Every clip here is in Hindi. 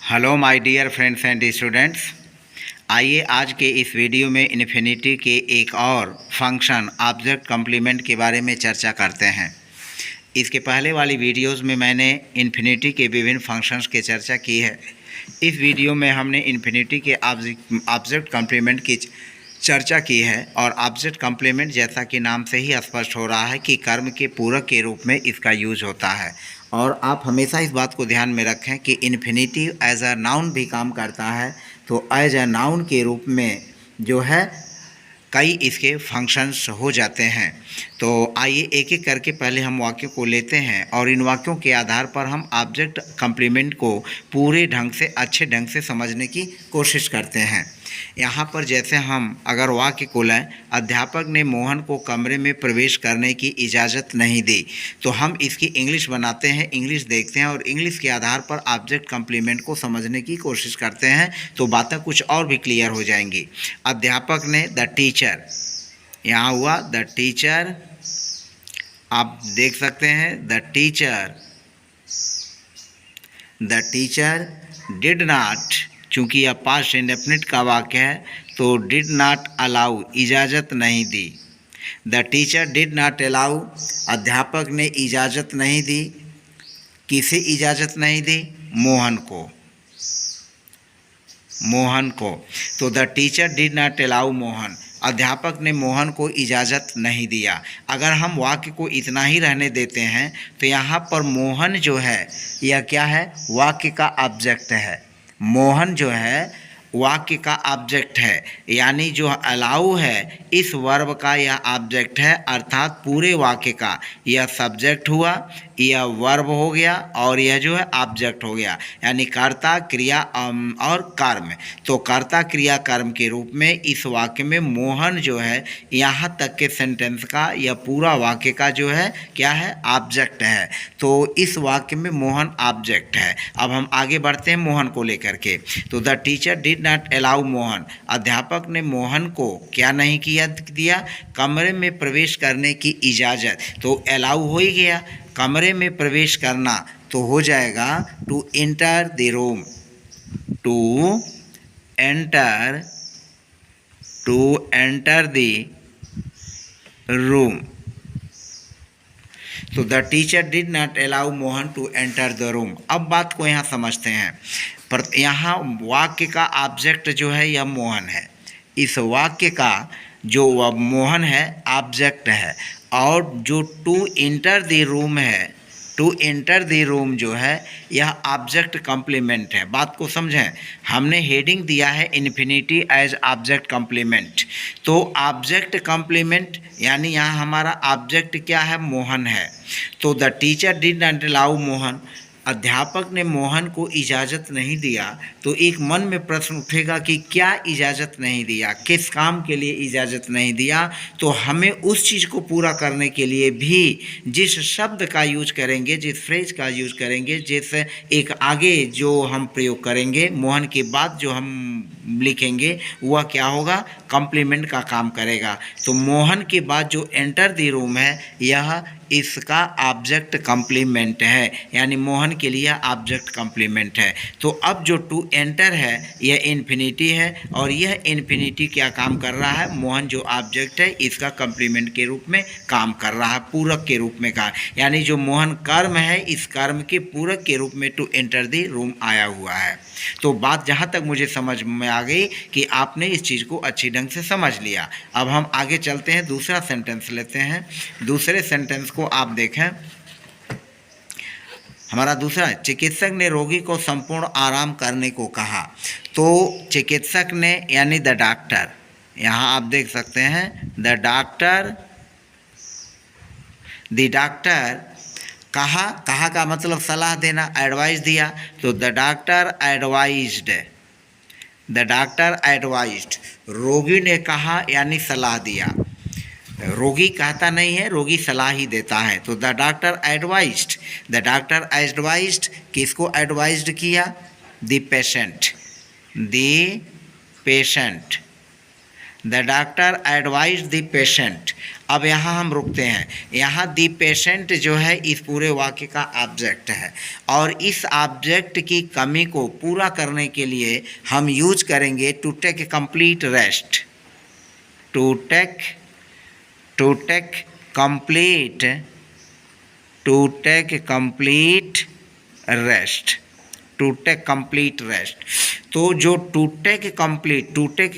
Hello my dear friends and students. आइए आज के इस वीडियो में इन्फिनिटी के एक और फंक्शन ऑब्जेक्ट कॉम्प्लीमेंट के बारे में चर्चा करते हैं। इसके पहले वाली वीडियोस में मैंने इन्फिनिटी के विभिन्न फंक्शंस की चर्चा की है। इस वीडियो में हमने इन्फिनिटी के ऑब्जेक्ट कॉम्प्लीमेंट की चर्चा की है और ऑब्जेक्ट कॉम्प्लीमेंट जैसा कि नाम से ही स्पष्ट हो रहा है कि कर्म के पूरक के रूप में इसका यूज होता है। और आप हमेशा इस बात को ध्यान में रखें कि इन्फिनिटी एज अ नाउन भी काम करता है, तो एज अ नाउन के रूप में जो है कई इसके फंक्शंस हो जाते हैं। तो आइए एक एक करके पहले हम वाक्यों को लेते हैं और इन वाक्यों के आधार पर हम ऑब्जेक्ट कॉम्प्लीमेंट को पूरे ढंग से अच्छे ढंग से समझने की कोशिश करते हैं। यहाँ पर जैसे हम अगर वाक्य को लें, अध्यापक ने मोहन को कमरे में प्रवेश करने की इजाज़त नहीं दी, तो हम इसकी इंग्लिश बनाते हैं, इंग्लिश देखते हैं और इंग्लिश के आधार पर ऑब्जेक्ट कॉम्प्लीमेंट को समझने की कोशिश करते हैं, तो बातें कुछ और भी क्लियर हो जाएंगी। अध्यापक ने, द टीचर, यहाँ हुआ द टीचर, आप देख सकते हैं द टीचर डिड नॉट, चूँकि यह पास्ट इंडेफिनिट का वाक्य है तो डिड नॉट अलाउ, इजाज़त नहीं दी। The teacher did not allow, अध्यापक ने इजाज़त नहीं दी। किसे इजाज़त नहीं दी? मोहन को। तो the teacher did not allow Mohan, अध्यापक ने मोहन को इजाज़त नहीं दिया। अगर हम वाक्य को इतना ही रहने देते हैं तो यहाँ पर मोहन जो है यह क्या है? वाक्य का ऑब्जेक्ट है। मोहन जो है वाक्य का ऑब्जेक्ट है, यानी जो अलाउ है इस वर्ब का यह ऑब्जेक्ट है, अर्थात पूरे वाक्य का यह सब्जेक्ट हुआ, यह वर्ब हो गया और यह जो है ऑब्जेक्ट हो गया, यानी कर्ता क्रिया और कर्म। तो कर्ता क्रिया कर्म के रूप में इस वाक्य में मोहन जो है यहाँ तक के सेंटेंस का या पूरा वाक्य का जो है क्या है? ऑब्जेक्ट है। तो इस वाक्य में मोहन ऑब्जेक्ट है। अब हम आगे बढ़ते हैं मोहन को लेकर के। तो the teacher did not allow Mohan, अध्यापक ने मोहन को क्या नहीं दिया? कमरे में प्रवेश करने की इजाज़त। तो अलाउ हो ही गया, कमरे में प्रवेश करना तो हो जाएगा to enter the room, to enter the room. तो the teacher did not allow Mohan to enter the room. अब बात को यहाँ समझते हैं, पर यहाँ वाक्य का ऑब्जेक्ट जो है यह मोहन है। इस वाक्य का जो मोहन है ऑब्जेक्ट है, और जो टू एंटर द रूम है, टू एंटर द रूम जो है यह ऑब्जेक्ट कॉम्प्लीमेंट है। बात को समझें, हमने हेडिंग दिया है इन्फिनिटी एज ऑब्जेक्ट कॉम्प्लीमेंट। तो ऑब्जेक्ट कॉम्प्लीमेंट यानी यहाँ हमारा ऑब्जेक्ट क्या है? मोहन है। तो the teacher did not allow Mohan, अध्यापक ने मोहन को इजाज़त नहीं दिया। तो एक मन में प्रश्न उठेगा कि क्या इजाज़त नहीं दिया, किस काम के लिए इजाज़त नहीं दिया? तो हमें उस चीज़ को पूरा करने के लिए भी जिस शब्द का यूज करेंगे, जिस फ्रेज का यूज करेंगे, जिस एक आगे जो हम प्रयोग करेंगे, मोहन के बाद जो हम लिखेंगे वह क्या होगा? कॉम्प्लीमेंट का काम करेगा। तो मोहन के बाद जो एंटर द रूम है यह इसका ऑब्जेक्ट कॉम्प्लीमेंट है, यानी मोहन के लिए ऑब्जेक्ट कॉम्प्लीमेंट है। तो अब जो टू एंटर है यह इन्फिनिटी है, और यह इन्फिनिटी क्या काम कर रहा है? मोहन जो ऑब्जेक्ट है इसका कॉम्प्लीमेंट के रूप में काम कर रहा है, पूरक के रूप में काम, यानी जो मोहन कर्म है इस कर्म के पूरक के रूप में टू एंटर द रूम आया हुआ है। तो बात जहाँ तक मुझे समझ में आ गई कि आपने इस चीज़ को अच्छी ढंग से समझ लिया। अब हम आगे चलते हैं, दूसरा सेंटेंस लेते हैं। दूसरे सेंटेंस को आप देखें, हमारा दूसरा, चिकित्सक ने रोगी को संपूर्ण आराम करने को कहा। तो चिकित्सक ने यानी द डॉक्टर, यहाँ आप देख सकते हैं द डॉक्टर कहा का मतलब सलाह देना, एडवाइस दिया। तो द डॉक्टर एडवाइज्ड, रोगी ने कहा यानी सलाह दिया। रोगी कहता नहीं है, रोगी सलाह ही देता है। तो द डॉक्टर एडवाइज्ड, किसको एडवाइज्ड किया? The patient the doctor advise the patient. अब यहाँ हम रुकते हैं। यहाँ द पेशेंट जो है इस पूरे वाक्य का ऑब्जेक्ट है, और इस ऑब्जेक्ट की कमी को पूरा करने के लिए हम यूज करेंगे to take complete rest. To take complete rest. To take complete rest. तो जो टू टेक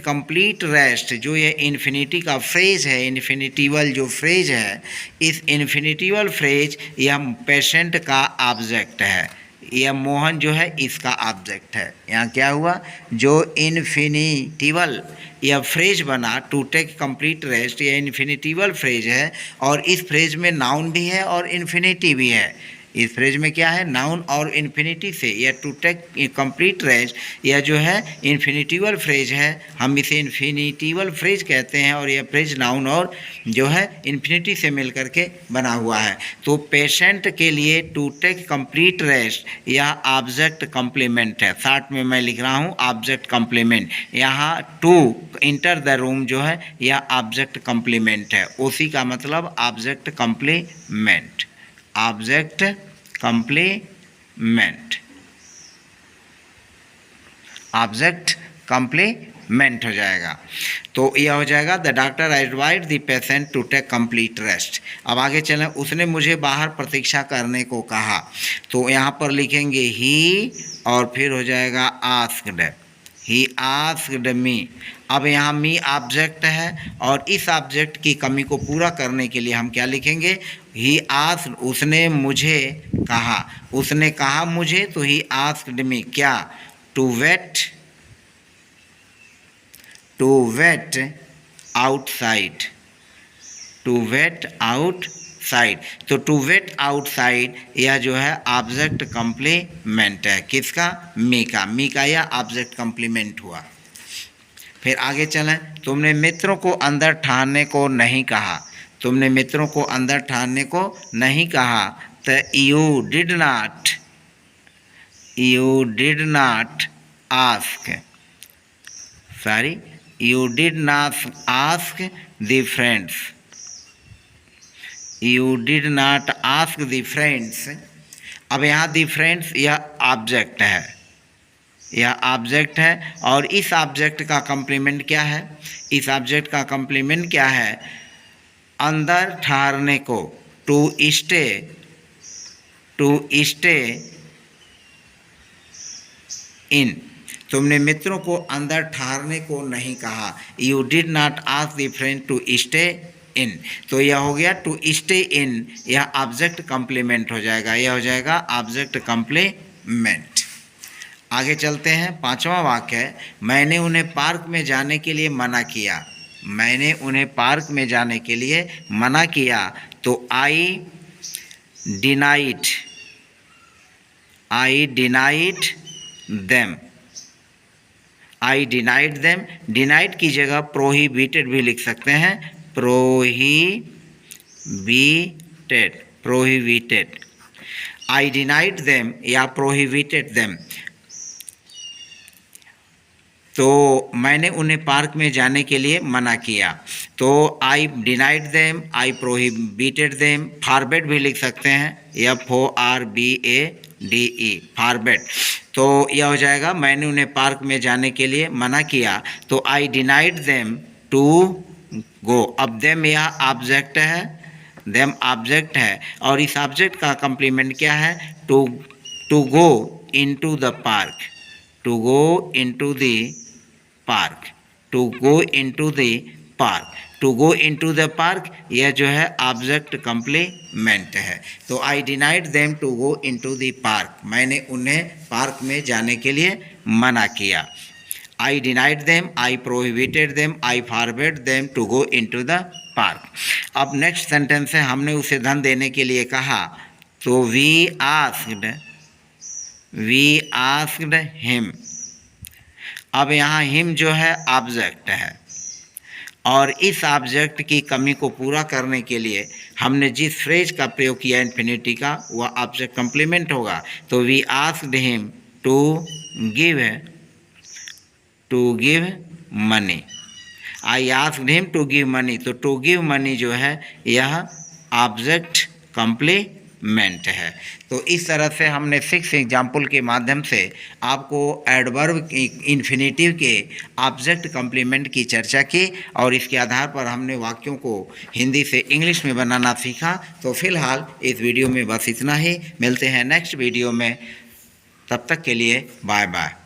कंप्लीट रेस्ट, जो ये इन्फिनिटी का फ्रेज है, इन्फिनिटिवल जो फ्रेज है, इस इन्फिनिटिवल फ्रेज यह पेशेंट का ऑब्जेक्ट है, यह मोहन जो है इसका ऑब्जेक्ट है। यहाँ क्या हुआ, जो इन्फिनिटिवल यह फ्रेज बना टू टेक कंप्लीट रेस्ट, यह इन्फिनिटिवल फ्रेज है, और इस फ्रेज में नाउन भी है और इन्फिनिटी भी है। इस फ्रेज में क्या है, नाउन और इन्फिनिटी से यह टू टेक कंप्लीट रेस्ट, यह जो है इन्फिनिटिवल फ्रेज है, हम इसे इन्फिनिटिवल फ्रेज कहते हैं, और यह फ्रेज नाउन और जो है इन्फिनिटी से मिल करके बना हुआ है। तो पेशेंट के लिए टू टेक कंप्लीट रेस्ट यह ऑब्जेक्ट कम्प्लीमेंट है। शॉर्ट में मैं लिख रहा हूँ ऑब्जेक्ट कम्प्लीमेंट। यहाँ टू इंटर द रूम जो है यह ऑब्जेक्ट कम्प्लीमेंट है। उसी का मतलब object complement, object complement, object complement हो जाएगा। तो यह हो जाएगा the doctor advise the patient to take complete rest. अब आगे चलें, उसने मुझे बाहर प्रतीक्षा करने को कहा, तो यहाँ पर लिखेंगे ही और फिर हो जाएगा आस्क्ड, ही आस्क्ड मी। अब यहाँ मी ऑब्जेक्ट है, और इस ऑब्जेक्ट की कमी को पूरा करने के लिए हम क्या लिखेंगे, ही आस्क्ड, उसने मुझे कहा, उसने कहा मुझे, तो ही आस्क्ड मी क्या, to wait outside, to wait outside. तो टू वेट आउटसाइड यह जो है ऑब्जेक्ट कम्प्लीमेंट है, किसका, मी का। मी का यह ऑब्जेक्ट कम्प्लीमेंट हुआ। फिर आगे चलें, तुमने मित्रों को अंदर ठहरने को नहीं कहा, तुमने मित्रों को अंदर ठहरने को नहीं कहा, तो you did not ask, sorry, you did not ask the friends, you did not ask the friends. अब यहाँ द फ्रेंड्स यह ऑब्जेक्ट है, यह ऑब्जेक्ट है, और इस ऑब्जेक्ट का कम्प्लीमेंट क्या है, इस ऑब्जेक्ट का कम्प्लीमेंट क्या है, अंदर ठहरने को, टू स्टे इन। तुमने मित्रों को अंदर ठहरने को नहीं कहा, you did not ask the friend to stay in. तो यह हो गया टू स्टे इन, यह ऑब्जेक्ट कम्प्लीमेंट हो जाएगा, यह हो जाएगा ऑब्जेक्ट कम्प्लीमेंट। आगे चलते हैं, पांचवा वाक्य है, मैंने उन्हें पार्क में जाने के लिए मना किया, मैंने उन्हें पार्क में जाने के लिए मना किया, तो I denied them, I denied them. Denied की जगह प्रोहिबिटेड भी लिख सकते हैं, प्रोहिबिटेड, आई डिनाइड देम या प्रोहिबिटेड देम। तो मैंने उन्हें पार्क में जाने के लिए मना किया, तो I denied them, I prohibited them. Forbade भी लिख सकते हैं, FORBADE, फॉरबेड। तो यह हो जाएगा मैंने उन्हें पार्क में जाने के लिए मना किया, तो आई डिनाइड देम टू गो। अब देम यह ऑब्जेक्ट है, देम ऑब्जेक्ट है, और इस ऑब्जेक्ट का कम्प्लीमेंट क्या है, to go into the park, to go into the park, to go into the park, to go into the park यह जो है ऑब्जेक्ट कम्प्लीमेंट है। तो I denied them to go into the park, मैंने उन्हें पार्क में जाने के लिए मना किया। I denied them, I prohibited them, I forbade them to go into the park. अब नेक्स्ट सेंटेंस है, हमने उसे धन देने के लिए कहा, तो वी आस्क्ड हिम। अब यहाँ हिम जो है ऑब्जेक्ट है, और इस ऑब्जेक्ट की कमी को पूरा करने के लिए हमने जिस फ्रेज का प्रयोग किया इन्फिनिटी का, वह ऑब्जेक्ट कम्प्लीमेंट होगा। तो we asked him to give money. I asked him to give money, तो टू गिव मनी जो है यह ऑब्जेक्ट कॉम्प्लीमेंट है। तो इस तरह से हमने 6 एग्जाम्पल के माध्यम से आपको एडवर्ब इन्फिनेटिव के ऑब्जेक्ट कॉम्प्लीमेंट की चर्चा की और इसके आधार पर हमने वाक्यों को हिंदी से इंग्लिश में बनाना सीखा। तो फिलहाल इस वीडियो में बस इतना ही, मिलते हैं नेक्स्ट वीडियो में, तब तक के लिए बाय बाय।